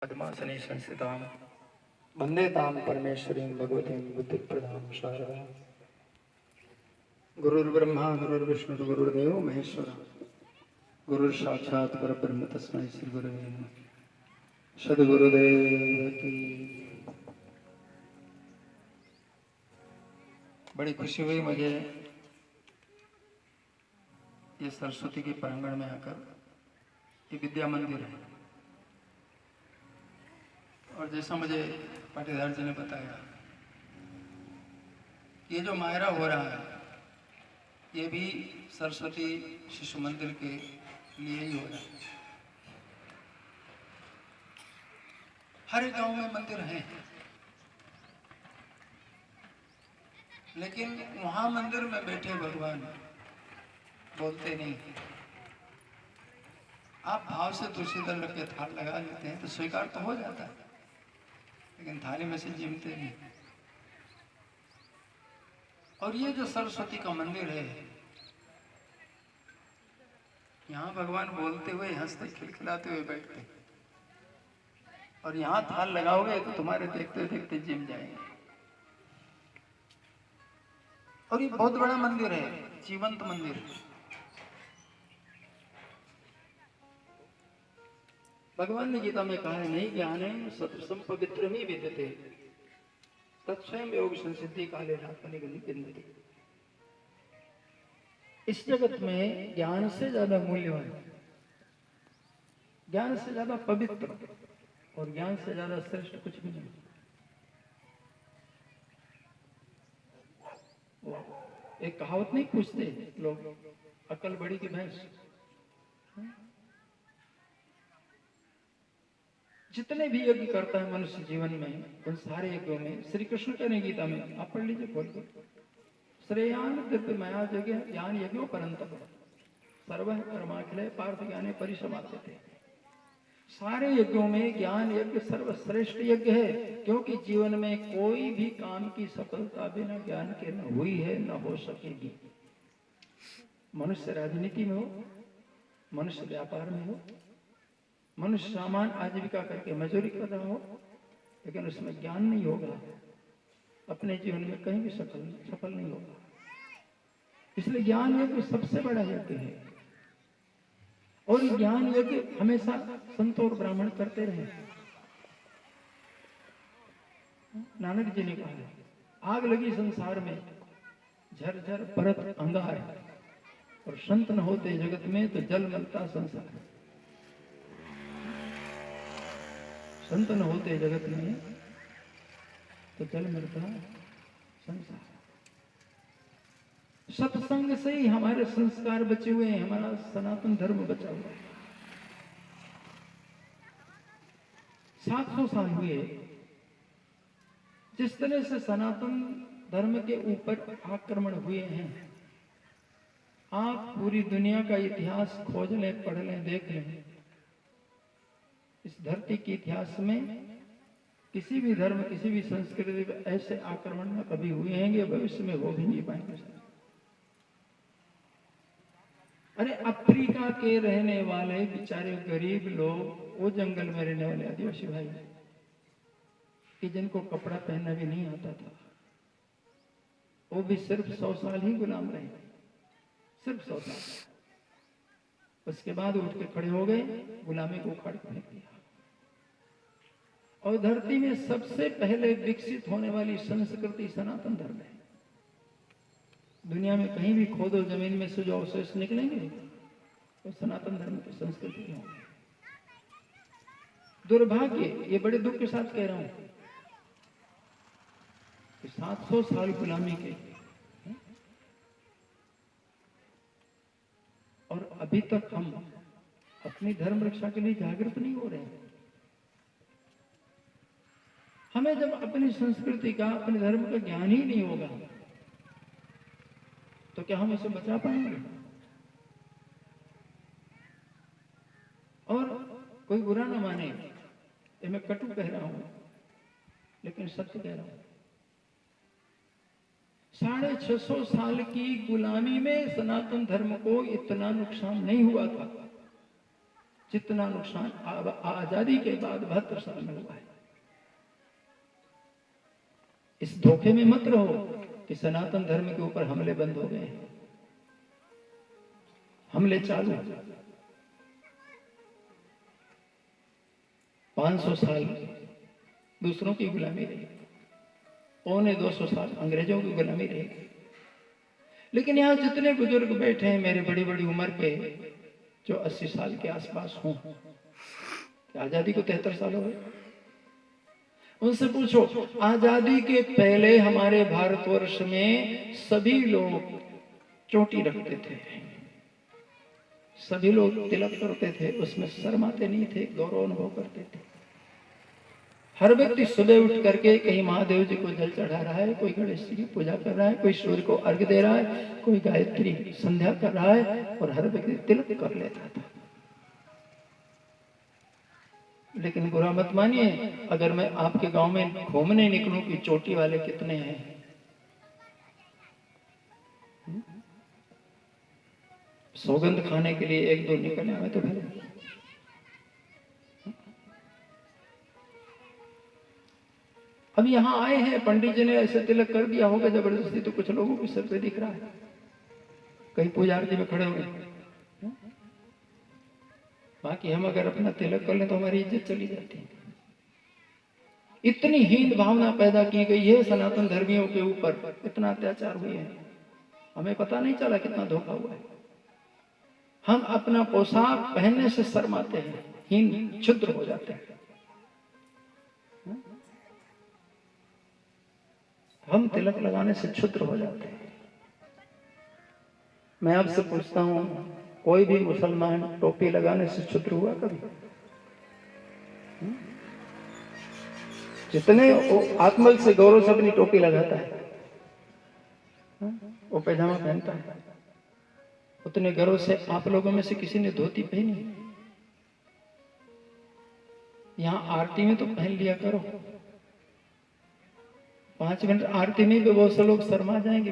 पद्मासने संस्थितां वंदे तां परमेश्वरीं भगवतीं बुद्धिप्रदां शारदां। गुरुर्ब्रह्मा गुरुर्विष्णु गुरुर्देव महेश्वरः। गुरुर्साक्षात् परब्रह्म तस्मै श्री गुरुवे नमः। सद्गुरुदेव की। बड़ी खुशी हुई मुझे ये सरस्वती के प्रांगण में आकर। ये विद्या मंदिर है और जैसा मुझे पाटीदार जी ने बताया, ये जो मायरा हो रहा है ये भी सरस्वती शिशु मंदिर के लिए ही हो रहा है। हर एक गांव में मंदिर है, लेकिन वहां मंदिर में बैठे भगवान बोलते नहीं। आप भाव से तुलसी दल रख के थाल लगा लेते हैं तो स्वीकार तो हो जाता है, लेकिन थाली में से जीमते नहीं। और ये जो सरस्वती का मंदिर है, यहाँ भगवान बोलते हुए हंसते खिलखिलाते हुए बैठते, और यहाँ थाल लगाओगे तो तुम्हारे देखते देखते जिम जाएंगे। और ये बहुत बड़ा मंदिर है, जीवंत मंदिर है। भगवान ने गीता में कहा है, नहीं ज्ञान है सदृशम पवित्र ही विद्यते तत्स्वयं योग संसिद्धि काले निबंधते। इस जगत में ज्ञान से ज्यादा मूल्यवान, ज्ञान से ज्यादा पवित्र और ज्ञान से ज्यादा श्रेष्ठ कुछ भी नहीं। एक कहावत नहीं पूछते लोग, अकल बड़ी की भैंस। जितने भी यज्ञ करता है मनुष्य जीवन में, उन सारे यज्ञों में श्री कृष्ण कह रहे गीता में, आप पढ़ लीजिए बोल के, श्रेयान दिव्य माया जगह ज्ञान यज्ञों परंतप सर्व कर्माखिले पार्थ ज्ञाने परिसमाप्त थे। सारे यज्ञों में ज्ञान यज्ञ सर्वश्रेष्ठ यज्ञ है, क्योंकि जीवन में कोई भी काम की सफलता बिना ज्ञान के न हुई है न हो सकेगी। मनुष्य राजनीति में हो, मनुष्य व्यापार में हो, मनुष्य सामान आजीविका करके मजदूरी कर रहा हो, लेकिन उसमें ज्ञान नहीं होगा, अपने जीवन में कहीं भी सफल नहीं होगा। इसलिए ज्ञान यज्ञ सबसे बड़ा यज्ञ है। और ज्ञान यज्ञ हमेशा संत और ब्राह्मण करते रहे। नानक जी ने कहा, आग लगी संसार में झरझर परत अंगार, और संत न होते जगत में तो जल मलता संसार। संत न होते जगत में तो जल मलता संसार। सत्संग से ही हमारे संस्कार बचे हुए हैं, हमारा सनातन धर्म बचा हुआ है। 700 साल हुए जिस तरह से सनातन धर्म के ऊपर आक्रमण हुए हैं। आप पूरी दुनिया का इतिहास खोज लें, पढ़ लें, देख लें। इस धरती के इतिहास में किसी भी धर्म, किसी भी संस्कृति में ऐसे आक्रमण न कभी हुए हैं, भविष्य में हो भी नहीं पाएंगे। अरे अफ्रीका के रहने वाले बेचारे गरीब लोग, वो जंगल में रहने वाले आदिवासी भाई, कि जिनको कपड़ा पहनना भी नहीं आता था, वो भी सिर्फ 100 साल ही गुलाम रहे, सिर्फ 100 साल। उसके बाद उठ के खड़े हो गए, गुलामी को उखाड़ के फेंक दिया। और धरती में सबसे पहले विकसित होने वाली संस्कृति सनातन धर्म है। दुनिया में कहीं भी खोदो, जमीन में से जो अवशेष निकलेंगे तो सनातन धर्म की संस्कृति होंगे। दुर्भाग्य, ये बड़े दुख के साथ कह रहा हूं, कि 700 साल गुलामी के और अभी तक हम अपनी धर्म रक्षा के लिए जागृत नहीं हो रहे हैं। हमें जब अपनी संस्कृति का, अपने धर्म का ज्ञान ही नहीं होगा तो क्या हम उसे बचा पाएंगे? और कोई बुरा ना माने, ये मैं कटु कह रहा हूं, लेकिन सत्य कह रहा हूं। 650 साल की गुलामी में सनातन धर्म को इतना नुकसान नहीं हुआ था जितना नुकसान आजादी के बाद 72 साल में हुआ है। इस धोखे में मत रहो कि सनातन धर्म के ऊपर हमले बंद हो गए। हमले चालू। 500 साल दूसरों की गुलामी रही, 250 साल अंग्रेजों की गुलामी रही। लेकिन यहाँ जितने बुजुर्ग बैठे हैं मेरे बड़ी बड़ी उम्र के, जो 80 साल के आसपास हों, आजादी को 73 साल हो गए, उनसे पूछो आजादी के पहले हमारे भारतवर्ष में सभी लोग चोटी रखते थे, सभी लोग तिलक करते थे, उसमें शर्माते नहीं थे, गौरव अनुभव करते थे। हर व्यक्ति सुबह उठ करके कहीं महादेव जी को जल चढ़ा रहा है, कोई गणेश जी की पूजा कर रहा है, कोई सूर्य को अर्घ्य दे रहा है, कोई गायत्री संध्या कर रहा है, और हर व्यक्ति तिलक कर लेता था। लेकिन बुरा मत मानिए, अगर मैं आपके गांव में घूमने निकलूं कि चोटी वाले कितने हैं, सौगंध खाने के लिए 1-2 निकले हुए तो भले। अब यहाँ आए हैं, पंडित जी ने ऐसे तिलक कर दिया होगा जबरदस्ती, तो कुछ लोगों के सर पे दिख रहा है, कहीं पूजा आरती में खड़े हुए। बाकी हम अगर अपना तिलक कर लें तो हमारी इज्जत चली जाती है। इतनी हीन भावना पैदा की गई है सनातन धर्मियों के ऊपर, इतना अत्याचार हुए हैं, हमें पता नहीं चला कितना धोखा हुआ है। हम अपना पोशाक पहनने से शर्माते हैं, हीन क्षुद्र हो जाते हैं। हम तिलक लगाने से क्षुद्र हो जाते हैं। मैं आपसे पूछता हूं, कोई भी मुसलमान टोपी लगाने से क्षुद्र हुआ कभी? जितने आत्मबल से गौरव से अपनी टोपी लगाता है, वो पैजामा पहनता है, उतने गर्व से आप लोगों में से किसी ने धोती पहनी? यहां आरती में तो पहन लिया करो, 5 मिनट आरती में भी बहुत से लोग शर्मा जाएंगे।